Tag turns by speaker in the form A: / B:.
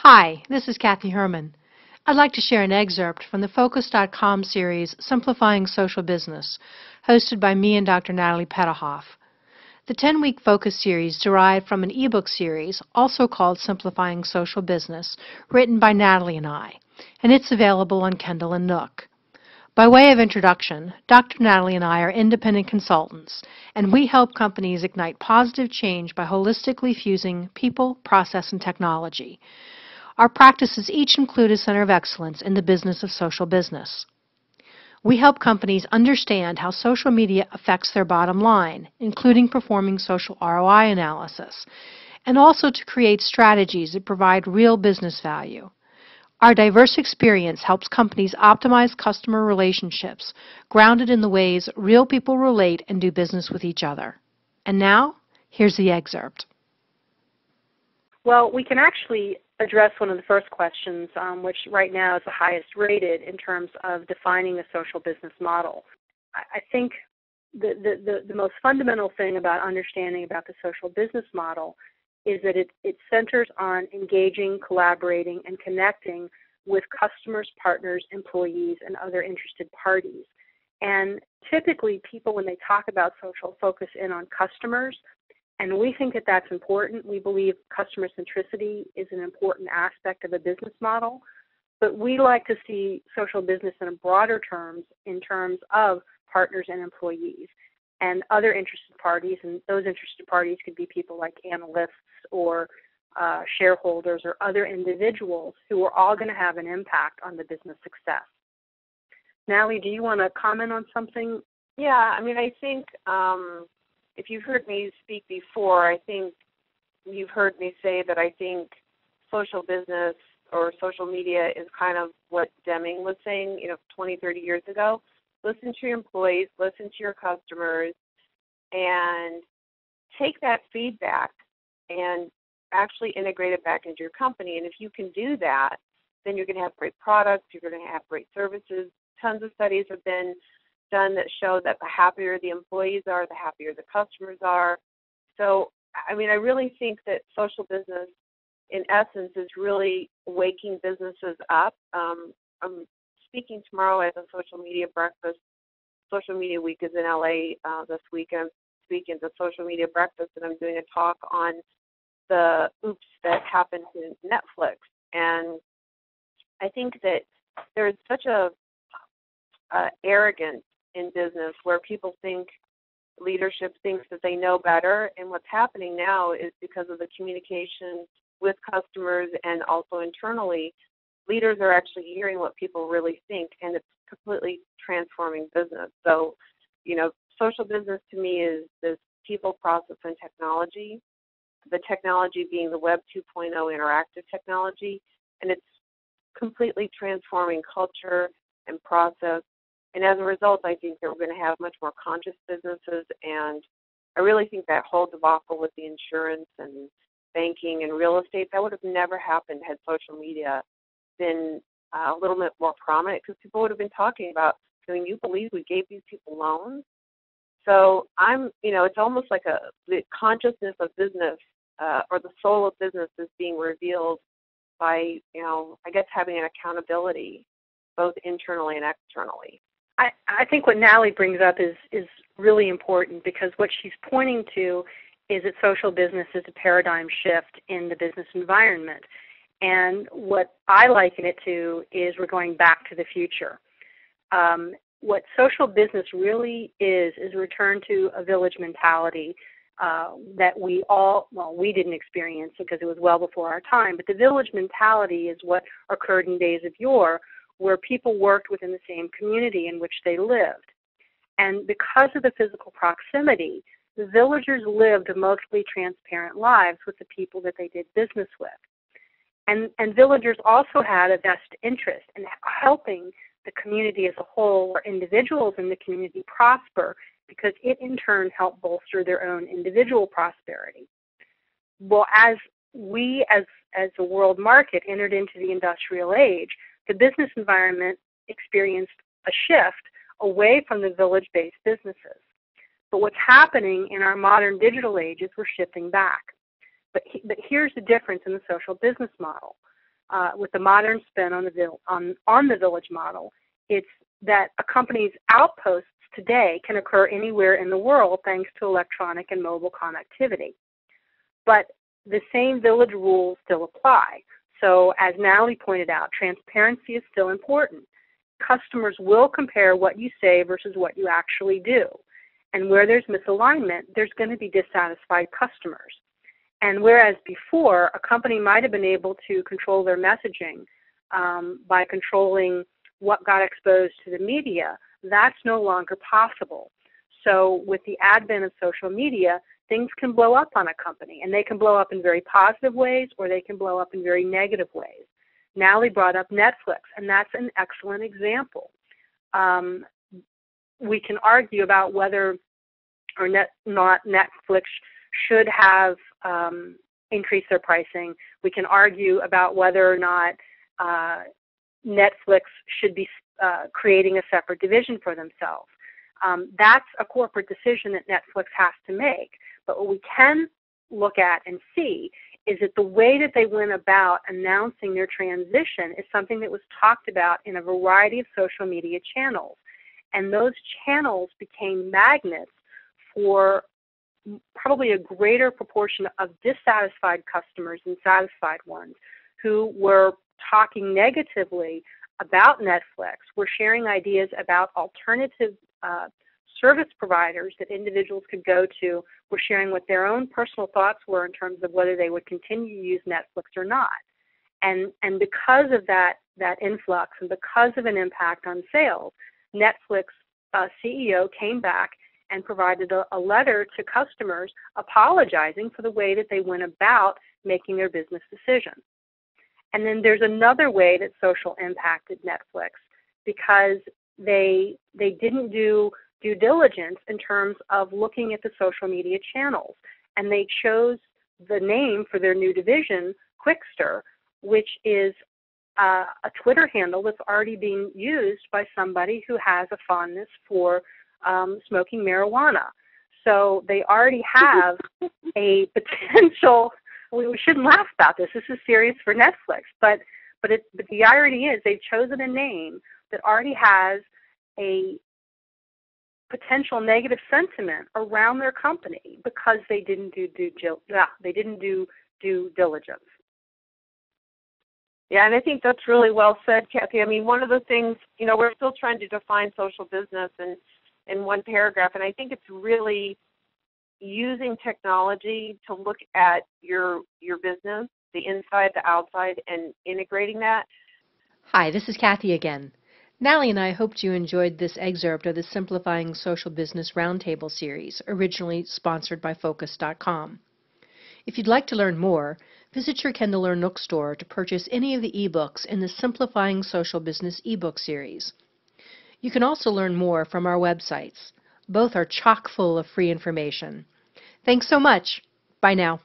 A: Hi, this is Kathy Herrmann. I'd like to share an excerpt from the Focus.com series Simplifying Social Business, hosted by me and Dr. Natalie Petouhoff. The 10-week Focus series derived from an ebook series, also called Simplifying Social Business, written by Natalie and I, and it's available on Kindle and Nook. By way of introduction, Dr. Natalie and I are independent consultants, and we help companies ignite positive change by holistically fusing people, process, and technology. Our practices each include a center of excellence in the business of social business. We help companies understand how social media affects their bottom line, including performing social ROI analysis, and also to create strategies that provide real business value. Our diverse experience helps companies optimize customer relationships, grounded in the ways real people relate and do business with each other. And now, here's the excerpt.
B: Well, we can actually address one of the first questions, which right now is the highest rated in terms of defining a social business model. I think the most fundamental thing about understanding about the social business model is that it centers on engaging, collaborating, and connecting with customers, partners, employees, and other interested parties. And typically, people, when they talk about social, focus in on customers, and we think that that's important. We believe customer centricity is an important aspect of a business model, but we like to see social business in broader terms, in terms of partners and employees and other interested parties, and those interested parties could be people like analysts or shareholders or other individuals who are all going to have an impact on the business success. Natalie, do you want to comment on something?
C: Yeah, I think if you've heard me speak before, I think you've heard me say that I think social business or social media is kind of what Deming was saying, 20, 30 years ago. Listen to your employees, listen to your customers, and take that feedback and actually integrate it back into your company. And if you can do that, then you're going to have great products, you're going to have great services. Tons of studies have been done that show that the happier the employees are, the happier the customers are. So, I really think that social business, in essence, is really waking businesses up. I'm speaking tomorrow at the social media breakfast. Social Media Week is in LA this week, and I'm speaking at the social media breakfast, and I'm doing a talk on the oops that happened to Netflix. And I think that there's such a arrogance in business where people think, leadership thinks that they know better, and what's happening now is because of the communication with customers and also internally, leaders are actually hearing what people really think, and it's completely transforming business. So, social business to me is this people, process, and technology, the technology being the Web 2.0 interactive technology, and it's completely transforming culture and process. And as a result, I think that we're going to have much more conscious businesses, and I really think that whole debacle with the insurance and banking and real estate, that would have never happened had social media been a little bit more prominent, because people would have been talking about, can you believe we gave these people loans? So it's almost like the consciousness of business or the soul of business is being revealed by, I guess, having an accountability both internally and externally.
B: I think what Natalie brings up is really important, because what she's pointing to is that social business is a paradigm shift in the business environment. And what I liken it to is we're going back to the future. What social business really is a return to a village mentality that we didn't experience because it was well before our time, but the village mentality is what occurred in days of yore, where people worked within the same community in which they lived. And because of the physical proximity, the villagers lived mostly transparent lives with the people that they did business with. And villagers also had a vested interest in helping the community as a whole, or individuals in the community, prosper, because it in turn helped bolster their own individual prosperity. Well, as the world market entered into the industrial age, the business environment experienced a shift away from the village-based businesses. But what's happening in our modern digital age is we're shifting back. But here's the difference in the social business model. with the modern spin on the village model, it's that a company's outposts today can occur anywhere in the world thanks to electronic and mobile connectivity. But the same village rules still apply. So as Natalie pointed out, transparency is still important. Customers will compare what you say versus what you actually do. And where there's misalignment, there's going to be dissatisfied customers. And whereas before, a company might have been able to control their messaging by controlling what got exposed to the media, that's no longer possible. So with the advent of social media, things can blow up on a company, and they can blow up in very positive ways or they can blow up in very negative ways. Natalie brought up Netflix, and that's an excellent example. We can argue about whether or not Netflix should have increased their pricing. We can argue about whether or not Netflix should be creating a separate division for themselves. That's a corporate decision that Netflix has to make. But what we can look at and see is that the way that they went about announcing their transition is something that was talked about in a variety of social media channels. And those channels became magnets for probably a greater proportion of dissatisfied customers than satisfied ones who were talking negatively about Netflix, were sharing ideas about alternative service providers that individuals could go to, were sharing what their own personal thoughts were in terms of whether they would continue to use Netflix or not. And because of that influx and because of an impact on sales, Netflix CEO came back and provided a letter to customers apologizing for the way that they went about making their business decisions. And then there's another way that social impacted Netflix, because they didn't do due diligence in terms of looking at the social media channels. And they chose the name for their new division, Quickster, which is a Twitter handle that's already being used by somebody who has a fondness for smoking marijuana. So they already have a potential, we shouldn't laugh about this, this is serious for Netflix, but the irony is they've chosen a name that already has a potential negative sentiment around their company because they didn't do due diligence.
C: Yeah, and I think that's really well said, Kathy. I mean, one of the things, we're still trying to define social business in one paragraph, and I think it's really using technology to look at your business, the inside, the outside, and integrating that.
A: Hi, this is Kathy again. Natalie and I hoped you enjoyed this excerpt of the Simplifying Social Business Roundtable series, originally sponsored by Focus.com. If you'd like to learn more, visit your Kindle or Nook store to purchase any of the ebooks in the Simplifying Social Business ebook series. You can also learn more from our websites. Both are chock full of free information. Thanks so much. Bye now.